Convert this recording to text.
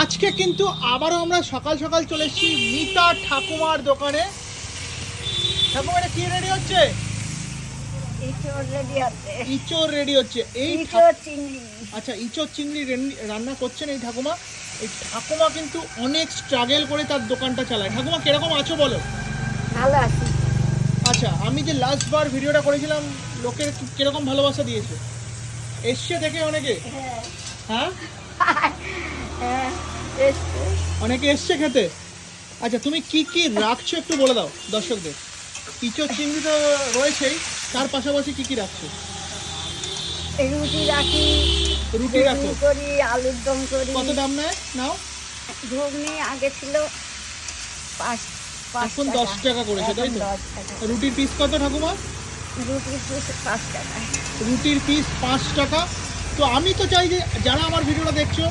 আজকে কিন্তু আবারও আমরা সকাল সকাল চলে এসেছি মিতা ঠাকুমার দোকানে। ঠাকুমা এটা কি রেডি হচ্ছে? ইঁচড় রেডি হচ্ছে। এই আচ্ছা, ইঁচড় চিংড়ি রান্না করছেন এই ঠাকুমা। এই ঠাকুমা কিন্তু অনেক স্ট্রাগল করে তার দোকানটা চালায়। ঠাকুমা কিরকম আছো বলো? ভালো আছি। আচ্ছা, আমি যে লাস্ট বার ভিডিওটা করেছিলাম লোকের কিরকম ভালোবাসা দিয়েছে? এসছে দেখে অনেকে? হ্যাঁ, অনেকে এসছে খেতে। আচ্ছা, তুমি কি কি রাখছো একটু বলে দাও দর্শকদের। ইঁচড় চিংড়ি তো রয়েছেই, তার পাশাপাশি কি কি রাখছো? রুটি রাখি, রুটি রাখো, করি, আলুর দম করি। কত দাম নেয় নাও? ঘুগনি আগে ছিল 5 এখন 10 টাকা করেছে, তাই তো? রুটির পিস কত ঠাকুমা? রুটির পিস 5 টাকা। রুটির পিস 5 টাকা। তো আমি তো চাই যে যারা আমার ভিডিওটা দেখছো